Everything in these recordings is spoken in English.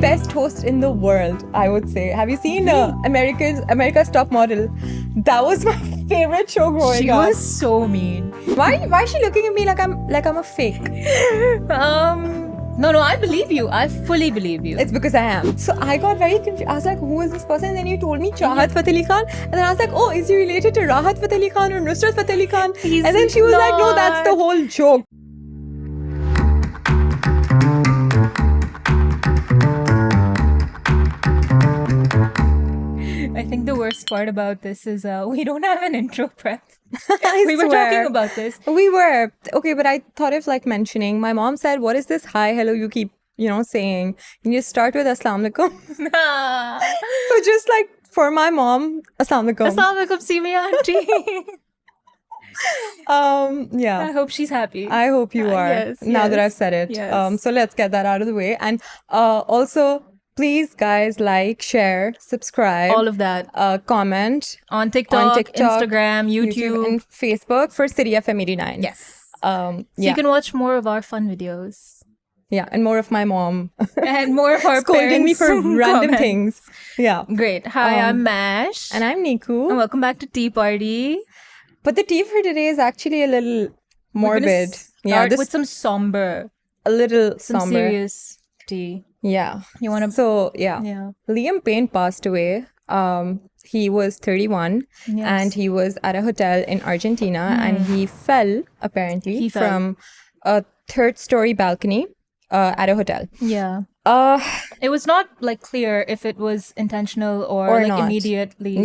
best host in the world, I would say. Have you seen America's Top Model? That was my favorite show growing up. She was so mean. Why is she looking at me like I'm a fake? No, I believe you. I fully believe you. It's because I am. So I got very confused. I was like, who is this person? And then you told me Chahat Fateh Ali Khan. And then I was like, oh, is he related to Rahat Fateh Ali Khan or Nusrat Fateh Ali Khan? And then she was like, no, that's the whole joke. I think the worst part about this is we don't have an intro prep. We were talking about this. We were. Okay, but I thought of like mentioning. My mom said, what is this hi, hello you keep, saying? You just start with Assalamu alaikum. So just like for my mom, Assalamu alaikum. Assalamu alaikum, see me auntie. Yeah. I hope she's happy. I hope you are. Now that I've said it. Yes. So let's get that out of the way. And also, please, guys, like, share, subscribe. All of that. Comment. On TikTok, Instagram, YouTube. And Facebook for City FM 89. Yes. So you can watch more of our fun videos. Yeah, and more of my mom. And more of our scolding me for random things. Yeah. Great. Hi, I'm Mash. And I'm Neequ. And welcome back to Tea Party. But the tea for today is actually a little morbid. Start with some somber. A little some somber. Serious tea. Yeah. You want to... So, yeah. Liam Payne passed away. He was 31 and he was at a hotel in Argentina and he fell, apparently, from a third-story balcony at a hotel. Yeah. It was not, like, clear if it was intentional or like, not. Immediately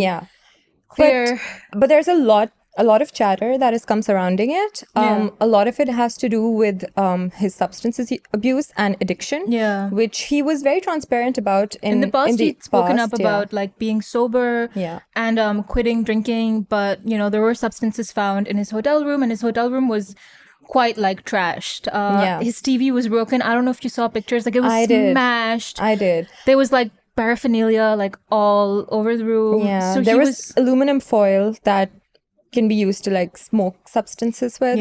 clear. But there's a lot of chatter that has come surrounding it. A lot of it has to do with his substance abuse and addiction, which he was very transparent about in the past. He'd spoken up about like being sober and quitting drinking, but there were substances found in his hotel room, and his hotel room was quite like trashed. His TV was broken. I don't know if you saw pictures. Like it was smashed. I did. There was like paraphernalia like all over the room. Yeah, so there was aluminum foil that can be used to like smoke substances with.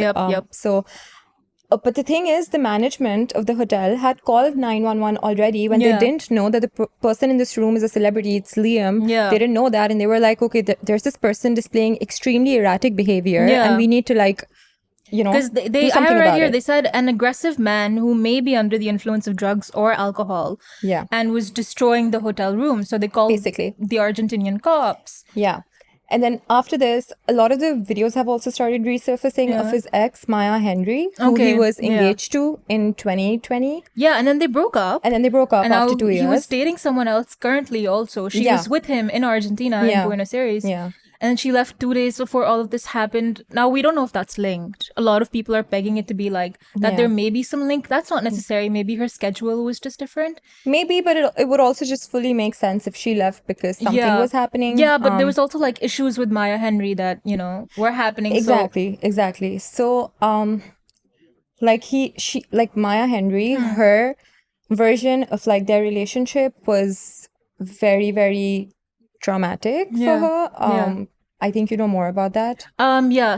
So, but the thing is, the management of the hotel had called 911 already when they didn't know that the person in this room is a celebrity. It's Liam. They didn't know that, and they were like, okay, there's this person displaying extremely erratic behavior, and we need to like, because I have read here, they said an aggressive man who may be under the influence of drugs or alcohol, and was destroying the hotel room. So they called basically the Argentinian cops. Yeah. And then after this, a lot of the videos have also started resurfacing of his ex, Maya Henry, who he was engaged to in 2020. Yeah, and then they broke up. And after 2 years. He was dating someone else currently also. She was with him in Argentina, in Buenos Aires. Yeah. And then she left 2 days before all of this happened. Now, we don't know if that's linked. A lot of people are pegging it to be like that there may be some link. That's not necessary. Maybe her schedule was just different. Maybe, but it would also just fully make sense if she left because something was happening. Yeah, but there was also like issues with Maya Henry that, were happening. Exactly. So, like Maya Henry, her version of like their relationship was very, very traumatic for her. I think you know more about that.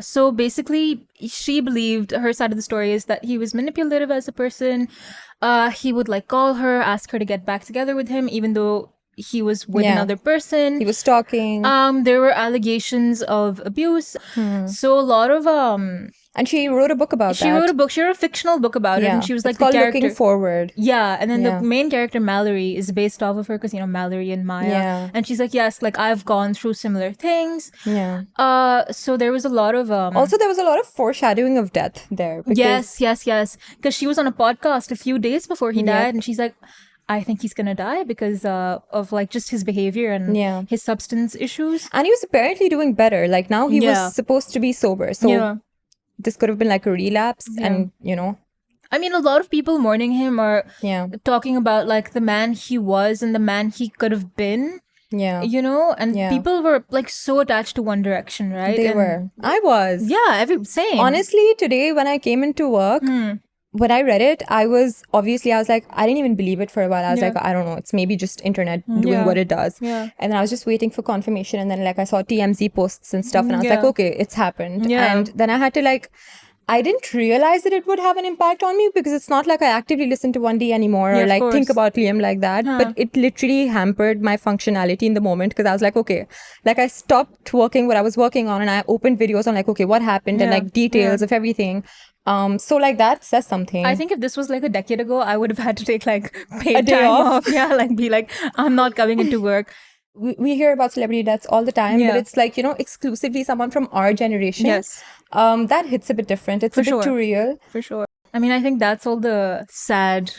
So basically she believed, her side of the story is that he was manipulative as a person. He would like call her, ask her to get back together with him even though he was with another person. He was stalking. There were allegations of abuse. So a lot of and she wrote a book about that. She wrote a fictional book about it, and she was like it's called the character. Looking Forward. Yeah, and then the main character Mallory is based off of her because Mallory and Maya, and she's like, yes, like I've gone through similar things. So there was a lot of also there was a lot of foreshadowing of death there. Yes, because she was on a podcast a few days before he died, and she's like, I think he's gonna die because of like just his behavior and his substance issues. And he was apparently doing better. Like now he was supposed to be sober. So this could have been like a relapse and, I mean, a lot of people mourning him are talking about like the man he was and the man he could have been. Yeah. And people were like so attached to One Direction, right? They were. I was. Yeah, same. Honestly, today when I came into work... When I read it, I was like, I didn't even believe it for a while. I was like, I don't know, it's maybe just internet doing what it does. And then I was just waiting for confirmation. And then like I saw TMZ posts and stuff and I was like, okay, it's happened. And then I had to like I didn't realize that it would have an impact on me because it's not like I actively listen to 1D anymore or like think about Liam like that. But it literally hampered my functionality in the moment because I was like, okay, like I stopped working what I was working on and I opened videos on like, okay, what happened and like details of everything. So like that says something. I think if this was like a decade ago, I would have had to take like paid time off. Yeah, like be like, I'm not coming into work. We hear about celebrity deaths all the time, but it's like, you know, exclusively someone from our generation. Yes. That hits a bit different. It's a bit too real. For sure. I mean, I think that's all the sad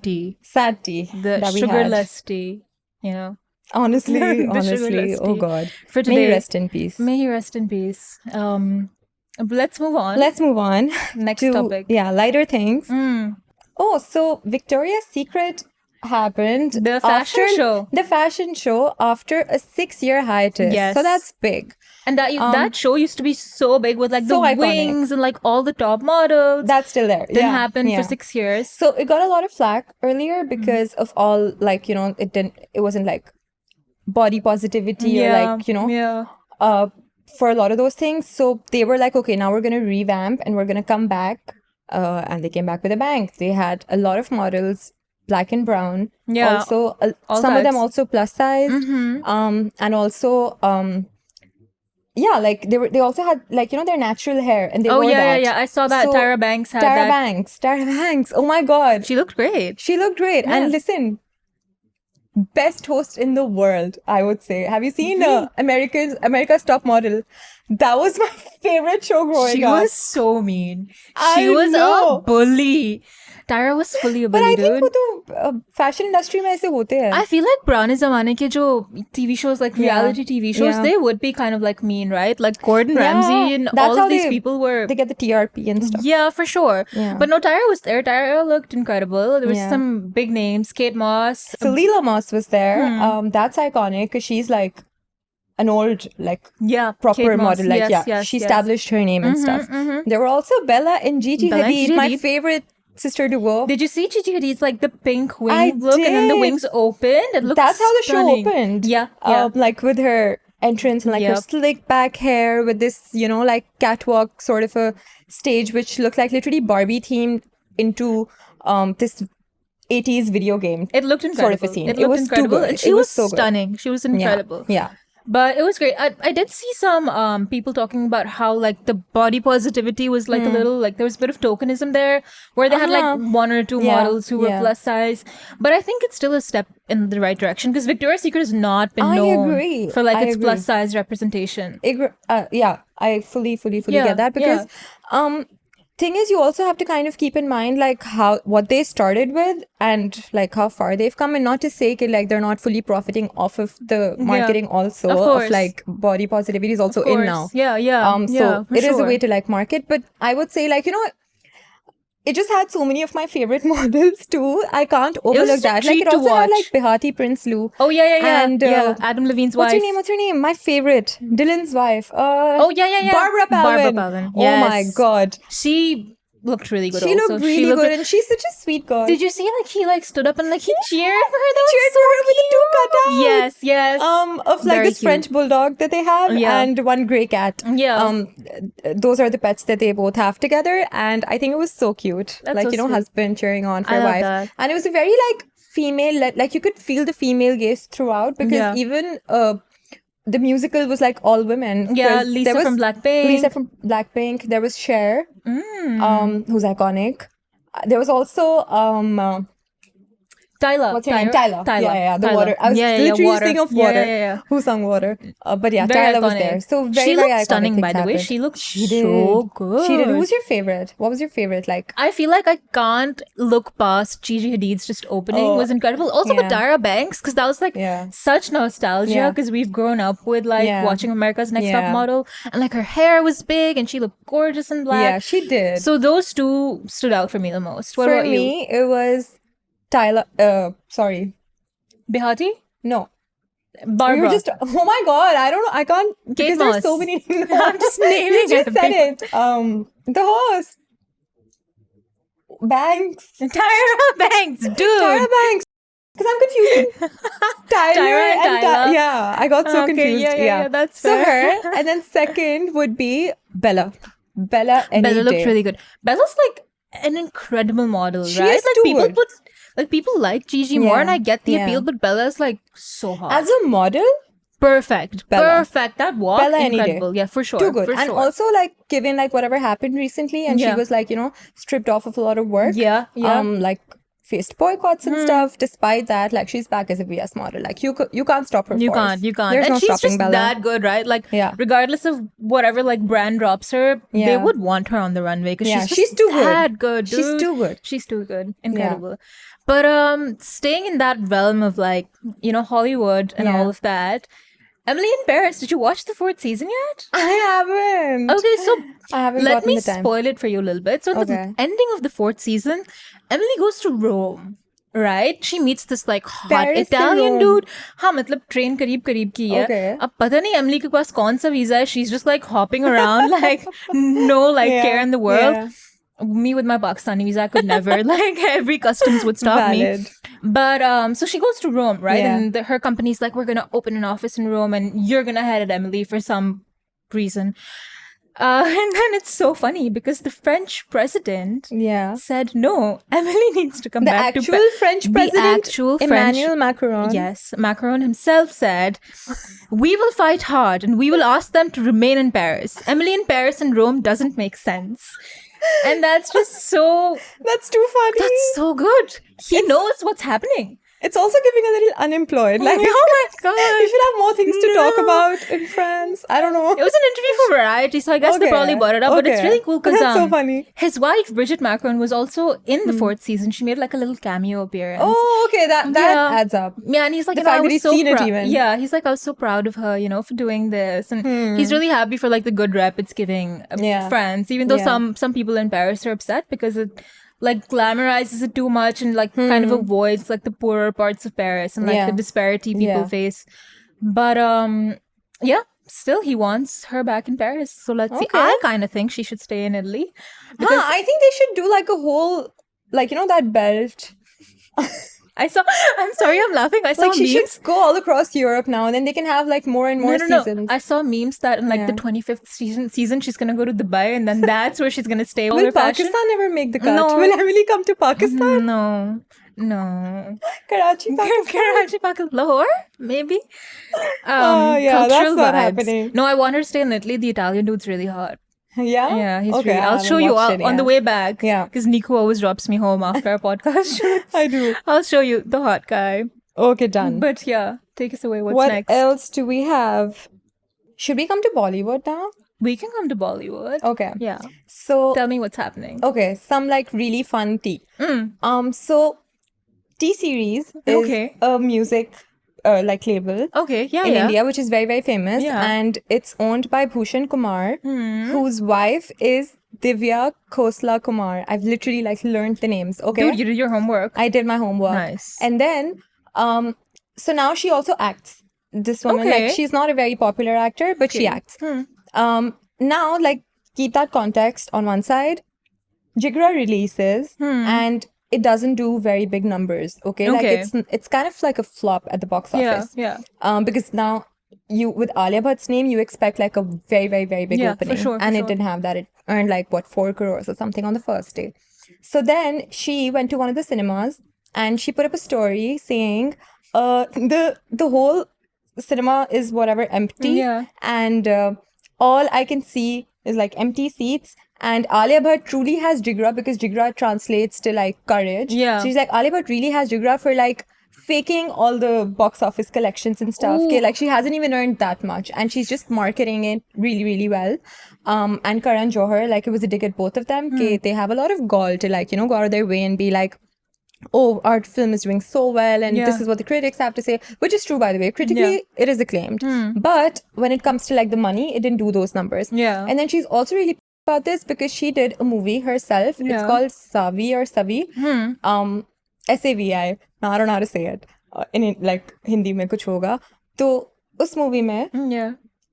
tea. Sad tea. The sugarless tea, you know. Honestly, oh God. For today, may he rest in peace. May he rest in peace. Let's move on. Next topic. Yeah, lighter things. Oh, so Victoria's Secret happened. The fashion show after a 6-year hiatus. Yes. So that's big. And that show used to be so big with like so the iconic. wings and like all the top models. That's still there. Didn't happen for 6 years. So it got a lot of flack earlier because of all like, you know, it wasn't like body positivity or like, you know, for a lot of those things. So they were like, okay, now we're going to revamp and we're going to come back. And they came back with a bang. They had a lot of models, black and brown. Yeah. Also, some of them also plus size. And also, like they also had like, you know, their natural hair and they wore that. Yeah. I saw that. So, Tyra Banks had Tyra that. Banks. Oh my God. She looked great. Yeah. And listen, best host in the world, I would say. Have you seen America's Top Model? That was my favorite show growing up. She was so mean. She was a bully. Tyra was fully a bully, dude. But I think fashion industry mein aise hote hai. I feel like पुराने ज़माने के जो TV shows, like reality TV shows, they would be kind of like mean, right? Like Gordon Ramsay and all of these people were... They get the TRP and stuff. Yeah, for sure. Yeah. But no, Tyra was there. Tyra looked incredible. There was some big names. Kate Moss. So Leela Moss was there. That's iconic because she's like an old, like, proper model. Like, she established her name and stuff. There were also Bella and Gigi Hadid, my favorite sister duo. Did you see Gigi Hadid's like the pink wing look and then the wings opened? It looked That's how the stunning. show opened. Yeah. Like with her entrance and like her slick back hair with this, you know, like catwalk sort of a stage which looked like literally Barbie themed into this 80s video game. It looked incredible. Sort of a scene. It was incredible. Too good. She was so stunning. Good. She was incredible. Yeah. But it was great. I did see some people talking about how like the body positivity was like a little like there was a bit of tokenism there where they had like one or two models who were plus size. But I think it's still a step in the right direction because Victoria's Secret has not been known for like its plus size representation. I fully get that because thing is, you also have to kind of keep in mind like what they started with and like how far they've come, and not to say that like they're not fully profiting off of the marketing also of like body positivity is also in now. So it is a way to like market, but I would say like, you know, it just had so many of my favorite models too. I can't overlook that. Like it also had like Behati Prince Lou. Oh yeah. And Adam Levine's wife. What's her name? My favorite. Dylan's wife. Barbara Palvin. Yes. Oh my God. She looked really good. She looked really good, and she's such a sweet girl. Did you see like he like stood up and like he cheered for her? That cheered for her with the two cutouts. Yes. Of like this French bulldog that they have and one grey cat. Yeah. Those are the pets that they both have together, and I think it was so cute. That's like so you know, sweet. husband cheering on for I love wife, that. and it was a very like female. Like you could feel the female gaze throughout because even the musical was like all women. Yeah, Lisa from Blackpink. There was Cher, who's iconic. There was also Tyler. What's her name? Tyler. Yeah. The water. I was literally thinking of water. Yeah. Who sung water? But yeah, very Tyler iconic. was there. So very, she very looked iconic stunning, by the way. happened. She looked so good. She did. Who's your favorite? What was your favorite? Like, I feel like I can't look past Gigi Hadid's just opening. It was incredible. Also with Tyra Banks, because that was like such nostalgia because we've grown up with like watching America's Next Top Model, and like her hair was big and she looked gorgeous in black. Yeah, she did. So those two stood out for me the most. What for about me, you? it was Tyler. Sorry. Behati? No. Barbara. We were just, oh my God, I don't know. I can't, because there's so many. I'm just naming You just said it. The host. Banks. Tyra Banks, dude. Tyra Banks. Because I'm confusing Tyler and Tyler. Yeah, I got so confused. Yeah, that's so fair. her. And then second would be Bella. Bella any Bella looked day. really good. Bella's like an incredible model, She right? is Like too people good. people like Gigi more, and I get the appeal, but Bella's like so hot. As a model, perfect. Bella. Perfect. That walk, Bella incredible. any day. Yeah, for sure. Too good. For and sure. also like given like whatever happened recently, and she was like, you know, stripped off of a lot of work. Yeah. Like faced boycotts and stuff. Despite that, like she's back as a VS model. Like you can't stop her. You force. can't. There's and no she's stopping just Bella. that good, right? Like, regardless of whatever like brand drops her, they would want her on the runway because she's too good. That good, dude. She's too good. She's too good. Incredible. But staying in that realm of like, you know, Hollywood and all of that. Emily in Paris, did you watch the 4th season yet? I haven't. Okay, so I haven't let me the time. spoil it for you a little bit. So at the ending of the 4th season, Emily goes to Rome. Right? She meets this like hot Paris Italian dude. हाँ मतलब train करीब की है. Okay. अब पता नहीं Emily के पास कौन सा visa है. She's just like hopping around like no like care in the world. Yeah. Me with my Pakistani visa, I could never. Like every customs would stop me. But so she goes to Rome, right? And her company's like, we're gonna open an office in Rome, and you're gonna head it, Emily, for some reason. And then it's so funny because the French president said, no, Emily needs to come back to the actual French president, Emmanuel Macron. Yes, Macron himself said, we will fight hard and we will ask them to remain in Paris. Emily in Paris and Rome doesn't make sense. And that's just so... That's too funny. That's so good. He knows what's happening. It's also giving a little unemployed. Like, oh my God. We should have more things to talk about in France. I don't know. It was an interview for Variety, so I guess they probably brought it up. But it's really cool because so funny. His wife, Brigitte Macron, was also in the 4th season. She made like a little cameo appearance. Oh, okay. That adds up. Yeah, and he's like, the fact that he's seen it even. Yeah, he's like, I was so proud of her, you know, for doing this. And he's really happy for like the good rep it's giving France, even though some people in Paris are upset because it like glamorizes it too much and like kind of avoids like the poorer parts of Paris and like the disparity people face. But still he wants her back in Paris. So let's see. I kind of think she should stay in Italy. Because I think they should do like a whole, like, you know, that belt. I'm sorry, I'm laughing. I saw like she memes. should go all across Europe now, and then they can have like more and more seasons. I saw memes that in like the 25th season she's gonna go to Dubai, and then that's where she's gonna stay. Will Pakistan never make the cut? No. Will Emily come to Pakistan? No. Karachi, Pakistan. Lahore, maybe. That's cultural not vibes. happening. No, I want her to stay in Italy. The Italian dude's really hot. Yeah, he's really. I'll show you on the way back. Yeah, because Neequ always drops me home after our podcast shoots. I do. I'll show you the hot guy. Okay, done. But yeah, take us away. What next? What else do we have? Should we come to Bollywood now? We can come to Bollywood. Okay. Yeah. So tell me what's happening. Okay, some like really fun tea. So T-Series is a music like label in India, which is very, very famous. And it's owned by Bhushan Kumar, whose wife is Divya Khosla Kumar. I've literally like learned the names. Okay. Dude, you did your homework. I did my homework. Nice. And then, so now she also acts. This woman, like she's not a very popular actor, but she acts. Now, like, keep that context on one side. Jigra releases and it doesn't do very big numbers, okay? Like it's kind of like a flop at the box office. Because now with Alia Bhatt's name, you expect like a very, very, very big opening. It didn't have that. It earned like 4 crores or something on the first day. So then she went to one of the cinemas and she put up a story saying the whole cinema is whatever empty and all I can see is like empty seats. And Alia Bhatt truly has Jigra because Jigra translates to like courage. Yeah. She's like, Alia Bhatt really has Jigra for like faking all the box office collections and stuff. Okay, like she hasn't even earned that much and she's just marketing it really, really well. And Karan Johar, like it was a dig at both of them. They have a lot of gall to like, you know, go out of their way and be like, oh, our film is doing so well and this is what the critics have to say, which is true, by the way. Critically, it is acclaimed. But when it comes to like the money, it didn't do those numbers. And then she's also really about this because she did a movie herself. It's called Savi or Savi. Savi. Now, I don't know how to say it. In like Hindi mein kuch hoga. So, us movie mein,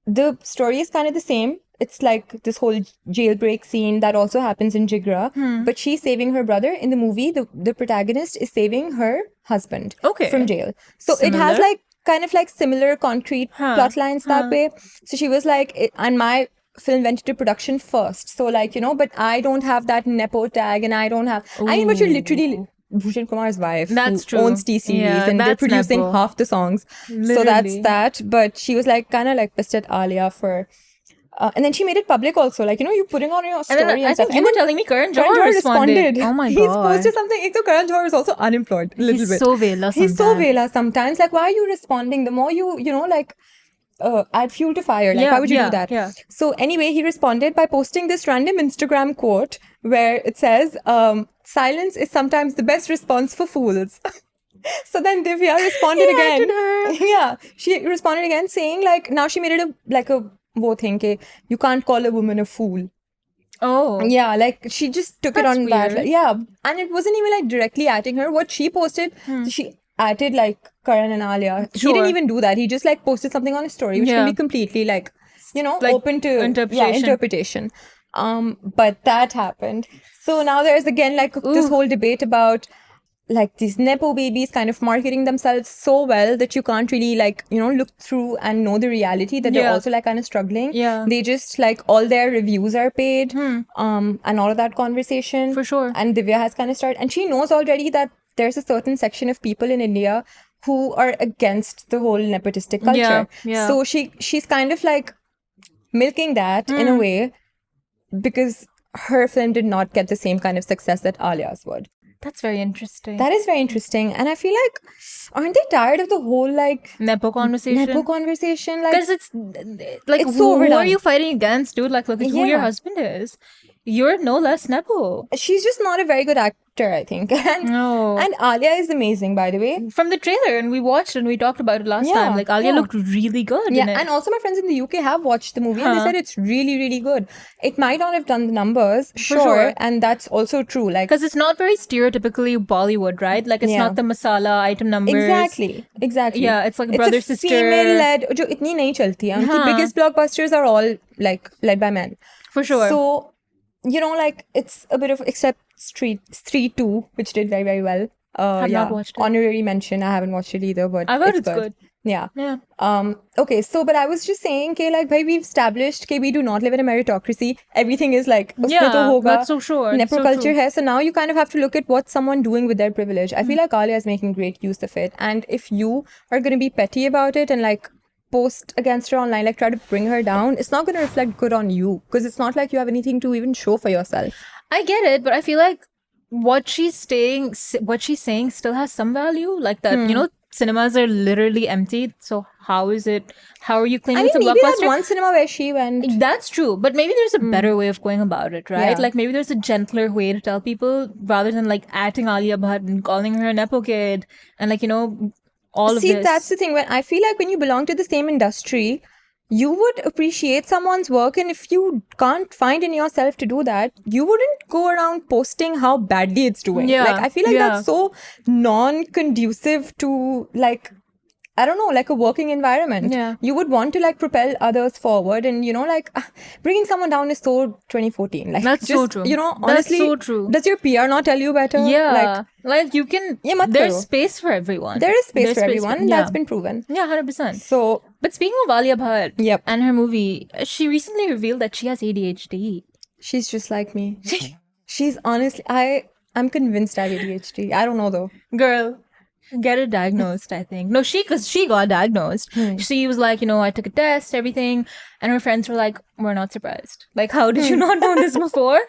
the story is kind of the same. It's like this whole jailbreak scene that also happens in Jigra. But she's saving her brother. In the movie, the protagonist is saving her husband from jail. So it has like kind of like similar concrete plot lines that way. So she was like, and my film went into production first. So like, but I don't have that Nepo tag, and I don't have... I mean, but you're literally Bhushan Kumar's wife, that's who true. owns T-Series, and they're producing Nepo. half the songs. Literally. So that's that. But she was like kind of like pissed at Alia for... and then she made it public also, like, you're putting on your story and I stuff. think you were telling me Karan Johar responded. Oh my God. He's posted something. Karan Johar is also unemployed a little bit. He's so vela sometimes. He's so vela sometimes. Like, why are you responding? The more you like... add fuel to fire. Like, why would you do that? Yeah. So anyway, he responded by posting this random Instagram quote where it says, silence is sometimes the best response for fools. So then Divya responded again. Yeah. She responded again saying, like, now she made it a wo thing ke, you can't call a woman a fool. Oh. Yeah, like she just took it on that. Like, yeah. And it wasn't even like directly atting her. What she posted, she atted like Karan and Alia. Sure. He didn't even do that. He just like posted something on his story, which can be completely like, like, open to interpretation. But that happened. So now there's again like this whole debate about like these Nepo babies kind of marketing themselves so well that you can't really like, look through and know the reality that they're also like kind of struggling. Yeah. They just like all their reviews are paid and all of that conversation. For sure. And Divya has kind of started, and she knows already that there's a certain section of people in India who are against the whole nepotistic culture. Yeah. So she's kind of like milking that in a way because her film did not get the same kind of success that Alia's would. That's very interesting. That is very interesting. And I feel like, aren't they tired of the whole like Nepo conversation? Like, because it's like, it's so who are you fighting against, dude? Like, look at who your husband is. You're no less Nepo. She's just not a very good actor, I think. And Alia is amazing, by the way. From the trailer, and we watched and we talked about it last time. Like, Alia looked really good in it. And also my friends in the UK have watched the movie and they said it's really, really good. It might not have done the numbers, sure. And that's also true. Like, because it's not very stereotypically Bollywood, right? Like, it's not the masala item numbers. Exactly. Yeah, it's like a brother, sister. It's a female-led, jo itni nahi chalti hai. Unki biggest blockbusters are all like led by men. For sure. So, like, it's a bit of, except Street 2, which did very, very well. I've not watched it. Honorary mention. I haven't watched it either, but I've heard it's good. Yeah. Okay, so, but I was just saying, like, bhai, we've established we do not live in a meritocracy. Everything is like, that's so sure. Nepo culture hai. So now you kind of have to look at what's someone doing with their privilege. I feel like Alia is making great use of it. And if you are going to be petty about it and like, post against her online, like try to bring her down, it's not going to reflect good on you because it's not like you have anything to even show for yourself. I get it, but I feel like what she's saying still has some value, like that cinemas are literally empty, so how are you claiming it's a blockbuster? Maybe that one cinema where she went, that's true, but maybe there's a better way of going about it, right? Like maybe there's a gentler way to tell people rather than like atting Alia Bhatt and calling her a Nepo kid and like all of this. That's the thing. When I feel like when you belong to the same industry, you would appreciate someone's work, and if you can't find in yourself to do that, you wouldn't go around posting how badly it's doing. Like, I feel like that's so non-conducive to like, I don't know, like a working environment. Yeah. You would want to like propel others forward, and like bringing someone down is so 2014. Like, that's just, so true. Honestly, that's so true. Does your PR not tell you better? Yeah. Like you can. There's space for everyone. There is space for everyone. That's been proven. Yeah, 100%. So, but speaking of Alia Bhatt and her movie, she recently revealed that she has ADHD. She's just like me. She's honestly, I'm convinced I have ADHD. I don't know though. Girl, get it diagnosed, I think. No, because she got diagnosed. She was like, I took a test, everything, and her friends were like, we're not surprised. Like, how did you not know this before?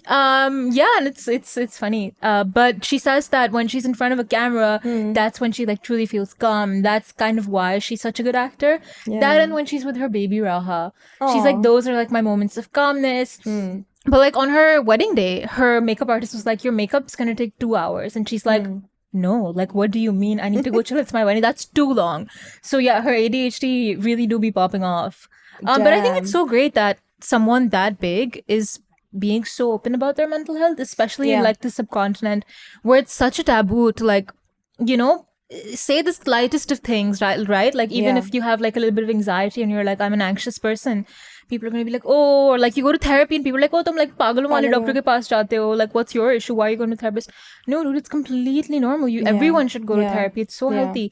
And it's funny. But she says that when she's in front of a camera, that's when she like truly feels calm. That's kind of why she's such a good actor. That and when she's with her baby Raha, she's like, those are like my moments of calmness. But like on her wedding day, her makeup artist was like, your makeup's gonna take 2 hours, and she's like, no, like, what do you mean? I need to go chill. It's my wedding. That's too long. So yeah, her ADHD really do be popping off. But I think it's so great that someone that big is being so open about their mental health, especially in like the subcontinent where it's such a taboo to like, say the slightest of things, right? Like even if you have like a little bit of anxiety and you're like, I'm an anxious person, people are going to be like, oh, or like you go to therapy and people are like, oh, tum like pagalon wale doctor ke paas jaate ho. Like, what's your issue? Why are you going to therapist? No, dude, it's completely normal. Everyone should go to therapy. It's so healthy.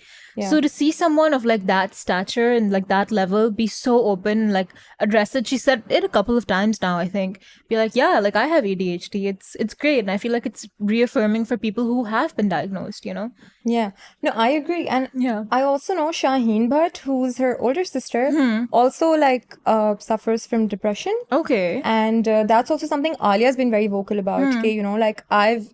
So to see someone of like that stature and like that level be so open and like address it, she said it a couple of times now, I think. Be like, yeah, like I have ADHD. It's great. And I feel like it's reaffirming for people who have been diagnosed, you know? Yeah. No, I agree. And I also know Shaheen Bhatt, who's her older sister, also like suffers from depression. Okay. And that's also something Alia's been very vocal about. Okay, you know, like I've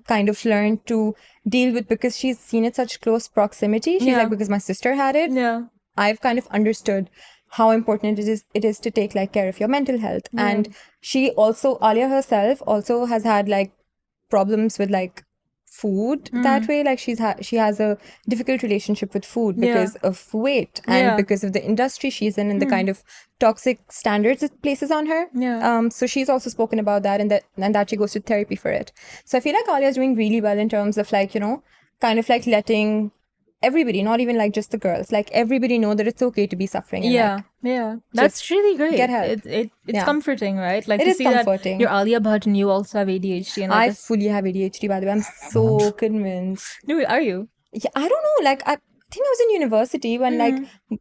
kind of learned to deal with, because she's seen it such close proximity. She's like, because my sister had it. Yeah. I've kind of understood how important it is to take like care of your mental health. And she also, Alia herself also has had like problems with like food that way. Like she has a difficult relationship with food because of weight and because of the industry she's in and the kind of toxic standards it places on her. So she's also spoken about that, and that she goes to therapy for it. So I feel like Alia's doing really well in terms of like, you know, kind of like letting everybody, not even like just the girls, like everybody know that it's okay to be suffering. And that's really great. Get help. It's comforting, right? Like it to is see comforting. That you're Alia Bhatt and you also have ADHD. And I fully have ADHD, by the way. I'm so convinced. Dude, are you? Yeah, I don't know. Like I think I was in university when like,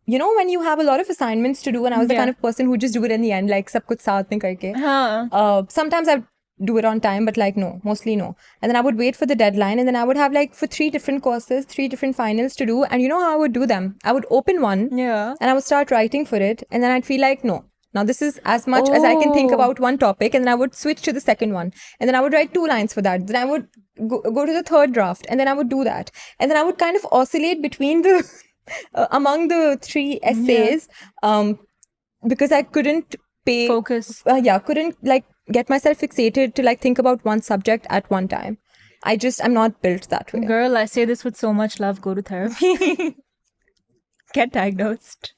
you know, when you have a lot of assignments to do, and I was the kind of person who just do it in the end, like sab kuch saath mein karke. Sometimes I do it on time, but like no, mostly no. And then I would wait for the deadline, and then I would have like for 3 different courses, 3 different finals to do. And you know how I would do them? I would open one and I would start writing for it, and then I'd feel like, no, now this is as much as I can think about one topic, and then I would switch to the second one, and then I would write 2 lines for that. Then I would go to the third draft, and then I would do that, and then I would kind of oscillate between the among the 3 essays, because I couldn't focus. Couldn't like get myself fixated to like think about one subject at one time. I'm not built that way. Girl, I say this with so much love. Go to therapy. Get diagnosed.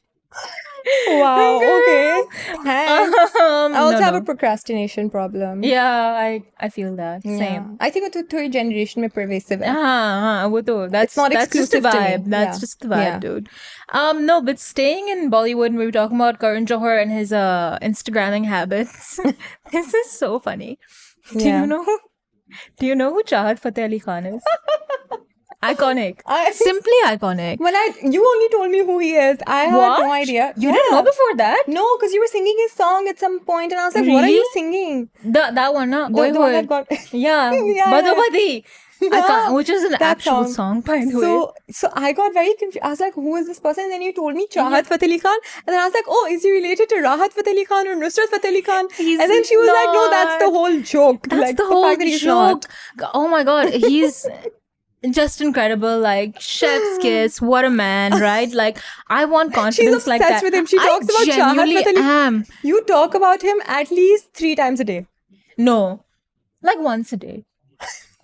Wow. Okay. I also have a procrastination problem. Yeah, I feel that. Same. I think it's a generation में pervasive है. That's not that's just the exclusive to me. vibe. That's just the vibe, dude. No, but staying in Bollywood, we were talking about Karan Johar and his Instagramming habits. This is so funny. Do you know who Chahat Fateh Ali Khan is? Iconic. Simply iconic. When you only told me who he is. I had no idea. You didn't know before that? No, because you were singing his song at some point, and I was like, what are you singing? That one, na? The one that got... Bado Badi. Which is an actual song, by the way. So I got very confused. I was like, who is this person? And then you told me Chahat Fateh Ali Khan. And then I was like, oh, is he related to Rahat Fateh Ali Khan or Nusrat Fateh Ali Khan? And then she was like, no, that's the whole joke. That's like, the whole fact that he's joke. Not. Oh my God. He's... just incredible, like chef's kiss. What a man, right? Like I want confidence like that. She's obsessed with him. She talks about Chahat Fateh Ali. You talk about him at least 3 times a day. No, like once a day.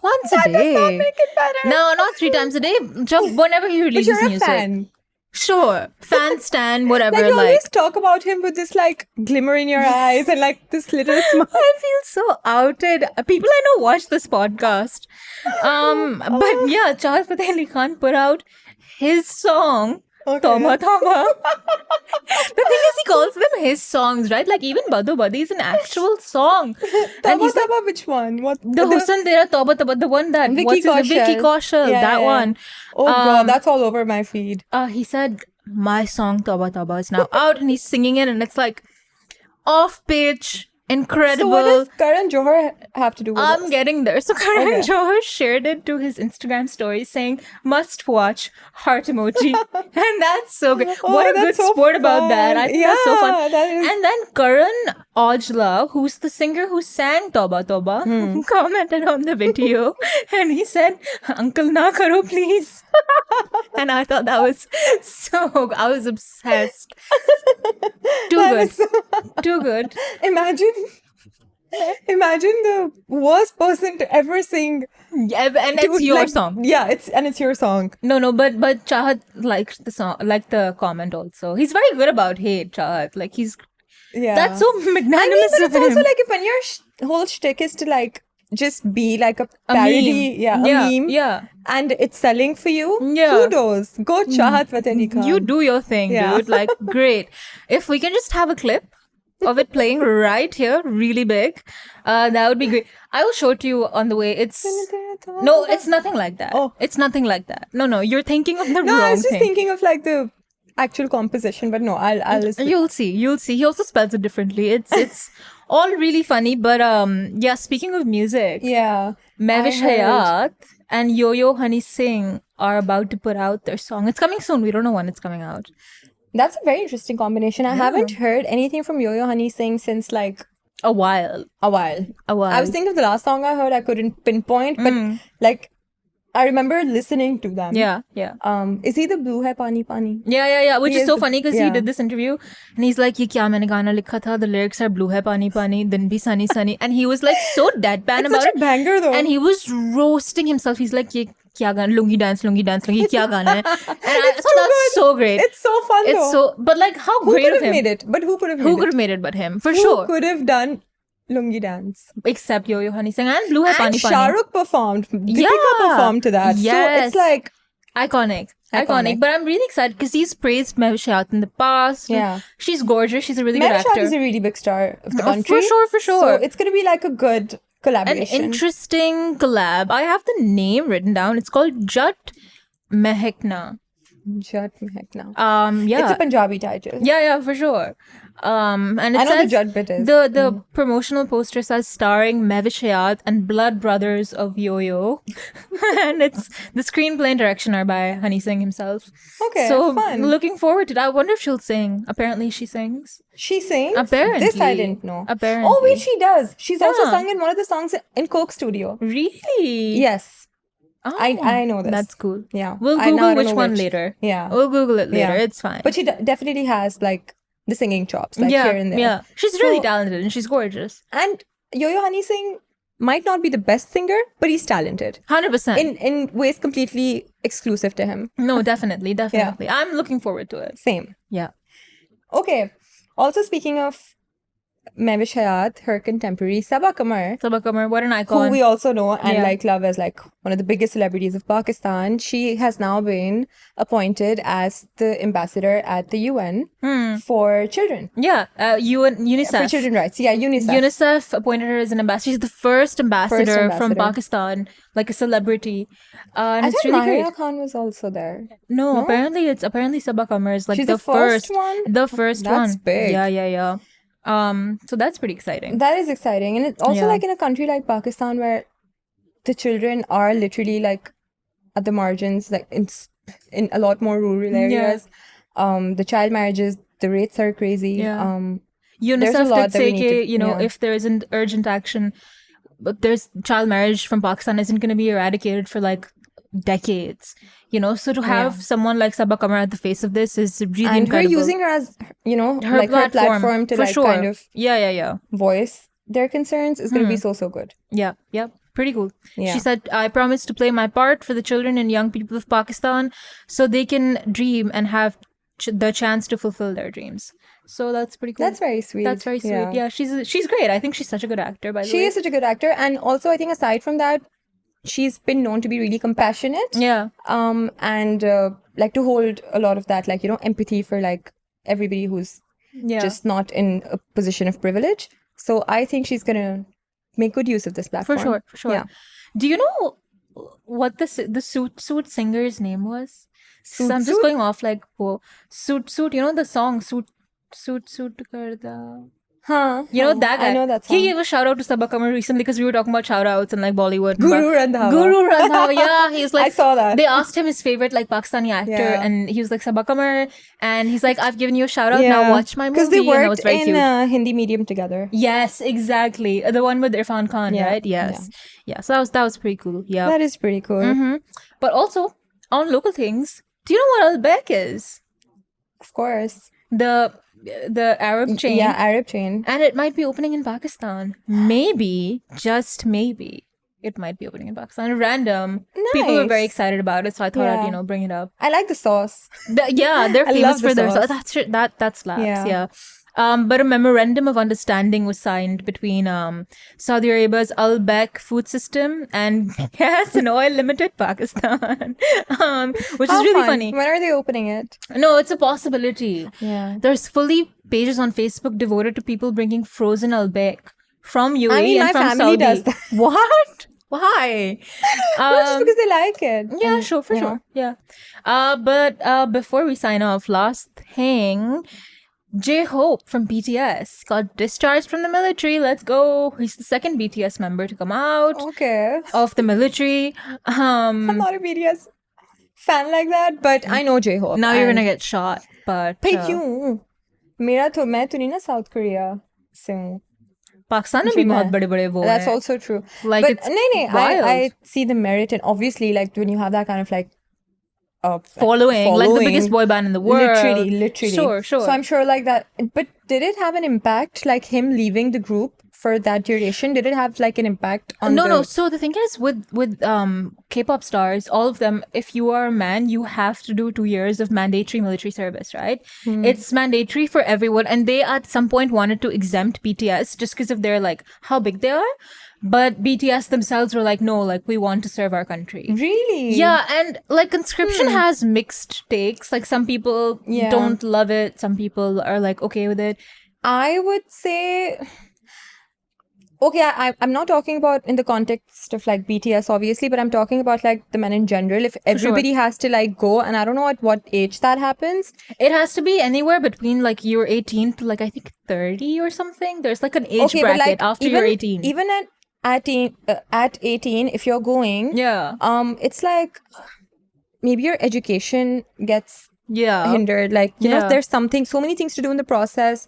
Once a day. That does not make it better. No, not 3 times a day. Just whenever he releases but you're music. A fan. Sure, fan stan, whatever. Like you always talk about him with this like glimmer in your eyes and like this little smile. I feel so outed. People I know watch this podcast. But yeah, Chahat Fateh Ali Khan put out his song. Tauba Tauba. The thing is, he calls them his songs, right? Like even Bado Badi is an actual song. Tauba Tauba, which one? What? The Husn Tera Tauba Tauba, the one that Vicky Kaushal, that one. Oh God, that's all over my feed. He said my song Tauba Tauba is now out, and he's singing it, and it's like off pitch. Incredible. So what does Karan Johar have to do with I'm getting there. So Karan Johar shared it to his Instagram story saying, must watch, heart emoji. And that's so good. What a good sport about that. I think that's so fun. And then Karan Aujla, who's the singer who sang Tauba Tauba, commented on the video. And he said, Uncle na karo please. And I thought that was so, I was obsessed. Too good. Too good. Imagine the worst person to ever sing. Yeah, and it's your song. Yeah, it's your song. No, but Chahat liked the song, liked the comment also. He's very good about hate, Chahat. Like that's so magnanimous. But it's also like if when your whole shtick is to like just be like a parody, a meme, and it's selling for you. Kudos, go Chahat Fateh Ali Khan. You do your thing, dude. Like great. If we can just have a clip of it playing right here, really big. That would be great. I will show it to you on the way. It's nothing like that. Oh, it's nothing like that. No, you're thinking of the wrong thing. No, I was just thinking of like the actual composition, but no, I'll listen. You'll see. He also spells it differently. It's all really funny. But yeah. Speaking of music, Mehwish Hayat and Yo-Yo Honey Singh are about to put out their song. It's coming soon. We don't know when it's coming out. That's a very interesting combination. I haven't heard anything from Yo-Yo Honey Singh since like a while. I was thinking of the last song I heard. I couldn't pinpoint, but like I remember listening to them. Yeah. Is he the Blue Hai Pani Pani? Yeah. Which is so funny because he did this interview and he's like, "Ye kya maine gana likha tha? The lyrics are Blue Hai Pani Pani, then bhi sunny sunny," and he was like so deadpan about it. It's such a banger though. And he was roasting himself. He's like, "Ye kya gana? Lungi dance, ye kya gana hai?" And I thought that's so great. It's so fun though. It's so, but like how great of him. Made it? But who could have made it? Who could have made it but him? For sure. Who could have done Lungi Dance? Except Yo-Yo Honey Singh and Blue Hai Pani Pani. Shah Rukh performed. Deepika performed to that. Yes. So it's like iconic. But I'm really excited because he's praised Mehwish Hayat in the past. Yeah. She's gorgeous. She's a really good actor. Mehwish Hayat is a really big star of the country. For sure. So it's going to be like a good collaboration. An interesting collab. I have the name written down. It's called Jat Mehkna. Jat Mehkna. Yeah. It's a Punjabi title. Yeah, for sure. And it I know says the Jat bit is. The promotional poster says starring Mehwish Hayat and blood brothers of Yo-Yo. And it's the screenplay and direction are by Honey Singh himself. Okay, so fun. Looking forward to that. I wonder if she'll sing. Apparently she sings. She sings? Apparently. This I didn't know. Apparently. Oh wait, she does. She's also sung in one of the songs in Coke Studio. Really? Yes. Oh, I know this. That's cool. Yeah. We'll Google which one later. Yeah. We'll Google it later. Yeah. It's fine. But she definitely has like the singing chops, like here and there. Yeah. She's really talented and she's gorgeous. And Yo-Yo Honey Singh might not be the best singer, but he's talented. 100%. In ways completely exclusive to him. No, definitely. Yeah. I'm looking forward to it. Same. Yeah. Okay. Also speaking of Mehwish Hayat, her contemporary Saba Qamar, what an icon. Who we also know and like love as like one of the biggest celebrities of Pakistan. She has now been appointed as the ambassador at the UN for children. Yeah, UNICEF. For children rights. Yeah, UNICEF. UNICEF appointed her as an ambassador. She's the first ambassador from Pakistan, like a celebrity. And I think really Alia great. Khan was also there. No, apparently Saba Qamar is like She's the first one? The first one. That's big. Yeah. So that's pretty exciting. That is exciting. And it's also like in a country like Pakistan where the children are literally like at the margins, like in a lot more rural areas. The child marriages, the rates are crazy. UNICEF did say, if there isn't urgent action, but there's child marriage from Pakistan isn't going to be eradicated for like decades. So to have someone like Saba Qamar at the face of this is really incredible. And her using her as, her platform to like kind of voice their concerns is going to be so good. Yeah. Pretty cool. Yeah. She said, "I promise to play my part for the children and young people of Pakistan so they can dream and have the chance to fulfill their dreams." So that's pretty cool. That's very sweet. Yeah, she's great. I think she's such a good actor, by the way. She is such a good actor. And also, I think aside from that, she's been known to be really compassionate. Yeah. And like to hold a lot of that, like, empathy for like everybody who's just not in a position of privilege. So I think she's going to make good use of this platform. For sure. Yeah. Do you know what the Suit singer's name was? I'm just going off like, Suit, the song Suit Karda. Huh. That guy. I know that song. He gave a shout out to Saba Qamar recently because we were talking about shout outs and like Bollywood. Guru Randhawa. Yeah. He's like, I saw that. They asked him his favorite like Pakistani actor and he was like Saba Qamar and he's like, I've given you a shout out, now watch my movie. Because they worked in Hindi medium together. Yes, exactly. The one with Irfan Khan, right? Yes. Yeah. So that was pretty cool. Yeah. That is pretty cool. Mm-hmm. But also on local things, do you know what Baik is? Of course. The Arab chain. Yeah, Arab chain. And it might be opening in Pakistan. Maybe, just maybe, it might be opening in Pakistan. Random. Nice. People were very excited about it, so I thought I'd, bring it up. I like the sauce. They're famous for their sauce. sauce. That slaps, yeah. But a memorandum of understanding was signed between Saudi Arabia's Al Baik food system and Gas and Oil Limited Pakistan, which is really funny. When are they opening it? No, it's a possibility. Yeah. There's fully pages on Facebook devoted to people bringing frozen Al Baik from UAE and from Saudi. Does that. What? Why? Just because they like it. Yeah, sure, for sure. Yeah. But before we sign off, last thing, J-Hope from BTS got discharged from the military. Let's go. He's the second BTS member to come out of the military. I'm not a BTS fan like that, but I know J-Hope. Now you're gonna get shot, but... क्यों? मैं तो नहीं ना South Korea से हूँ. Pakistan में भी बहुत बड़े-बड़े वो That's also true. Like, but it's wild. I see the merit in, obviously, like when you have that kind of like following, like the biggest boy band in the world. Literally. Sure. So I'm sure like that. But did it have an impact, like him leaving the group for that duration? Did it have like an impact on No. So the thing is with K-pop stars, all of them, if you are a man, you have to do 2 years of mandatory military service, right? It's mandatory for everyone. And they at some point wanted to exempt BTS just because of their like how big they are. But BTS themselves were like, no, like we want to serve our country. Really? Yeah, and like conscription has mixed takes. Like some people don't love it. Some people are like okay with it. I would say... Okay, I'm not talking about in the context of like BTS, obviously, but I'm talking about like the men in general. If everybody has to like go, and I don't know at what age that happens. It has to be anywhere between like you're 18 to like I think 30 or something. There's like an age bracket like, after you're 18. Even at 18, if you're going, it's like maybe your education gets hindered. Like you know, there's so many things to do in the process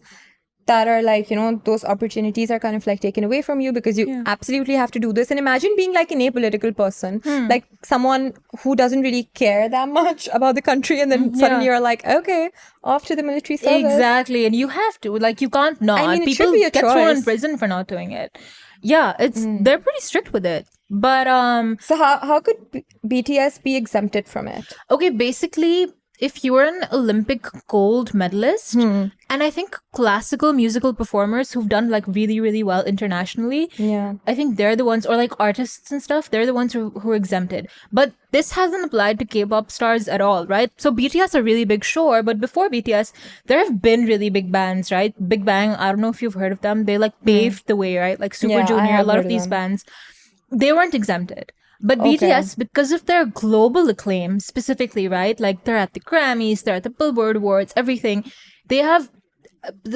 that are like, you know, those opportunities are kind of like taken away from you because you absolutely have to do this. And imagine being like an apolitical person, like someone who doesn't really care that much about the country, and then suddenly you're like, okay, off to the military service. Exactly. And you have to, like, you can't not. I mean, it people should be a get choice. thrown in prison for not doing it. Yeah, they're pretty strict with it. But so how could BTS be exempted from it? Okay, basically, if you're an Olympic gold medalist, and I think classical musical performers who've done like really, really well internationally, I think they're the ones, or like artists and stuff, they're the ones who are exempted. But this hasn't applied to K-pop stars at all, right? So BTS are really big, sure, but before BTS, there have been really big bands, right? Big Bang, I don't know if you've heard of them. They like paved the way, right? Like Super Junior, a lot of these bands, they weren't exempted. But BTS, because of their global acclaim specifically, right? Like they're at the Grammys, they're at the Billboard Awards, everything. They have,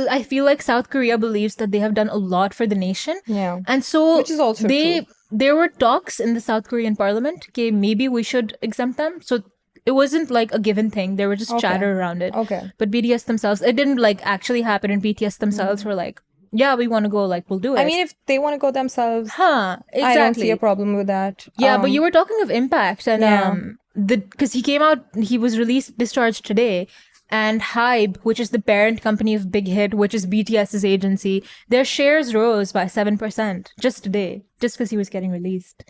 I feel like South Korea believes that they have done a lot for the nation. Yeah. And so which is also true. There were talks in the South Korean parliament, okay, maybe we should exempt them. So it wasn't like a given thing. There were just chatter around it. Okay. But BTS themselves, it didn't like actually happen, and BTS themselves were like, yeah, we want to go, like, we'll do it. I mean, if they want to go themselves, exactly. I don't see a problem with that. Yeah, but you were talking of impact, and because he came out, he was discharged today, and Hybe, which is the parent company of Big Hit, which is BTS's agency, their shares rose by 7% just today, just because he was getting released.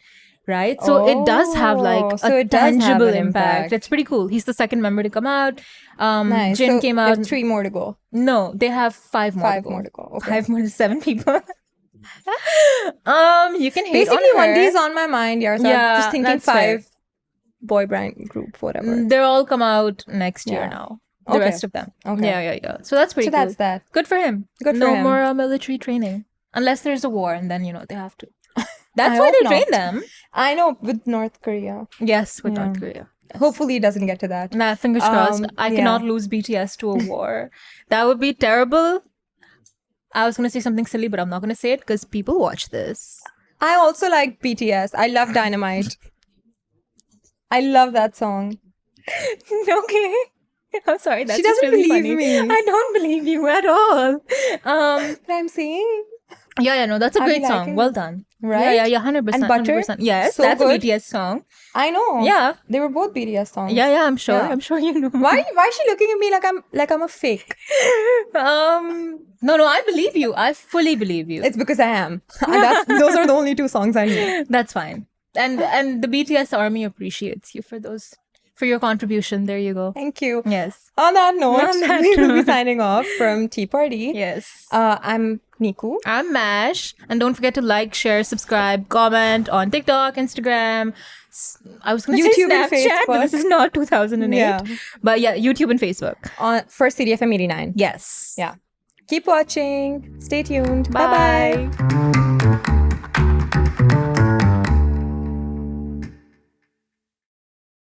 Right? So it does have like a tangible impact. It's pretty cool. He's the second member to come out. Nice. Jin so came out. 3 more to go. No, they have 5 more to go. 5 more to go. Okay. 5 more to 7 people. You can hate basically on her. 1D is on my mind. So I'm just thinking 5 boy band group, whatever. They'll all come out next year now. The rest of them. Okay. Yeah. So that's pretty cool. So that's that. Good for him. Good for him. No more military training. Unless there's a war, and then, you know, they have to. That's why they train them. I know, with North Korea. Yes, with North Korea. Yes. Hopefully it doesn't get to that. Nah, fingers crossed. I cannot lose BTS to a war. That would be terrible. I was going to say something silly, but I'm not going to say it because people watch this. I also like BTS. I love Dynamite. I love that song. Okay. I'm sorry, that's she doesn't really believe funny. me. I don't believe you at all. But I'm saying... No, that's a great song. Well done. Right? Yeah, 100%. And Butter? 100%. Yes, so that's good. a BTS song. I know. Yeah. They were both BTS songs. Yeah, I'm sure. Yeah. I'm sure you know. Why is she looking at me like I'm a fake? No, I believe you. I fully believe you. It's because I am. Those are the only 2 songs I know. That's fine. And the BTS army appreciates you for those for your contribution. There you go. Thank you. Yes. On that note, we will be signing off from Tea Party. Yes. I'm Neequ. I'm Mash. And don't forget to like, share, subscribe, comment on TikTok, Instagram. I was going to say Snapchat, but this is not 2008. Yeah. But yeah, YouTube and Facebook. For CDFM 89. Yes. Yeah. Keep watching. Stay tuned. Bye-bye.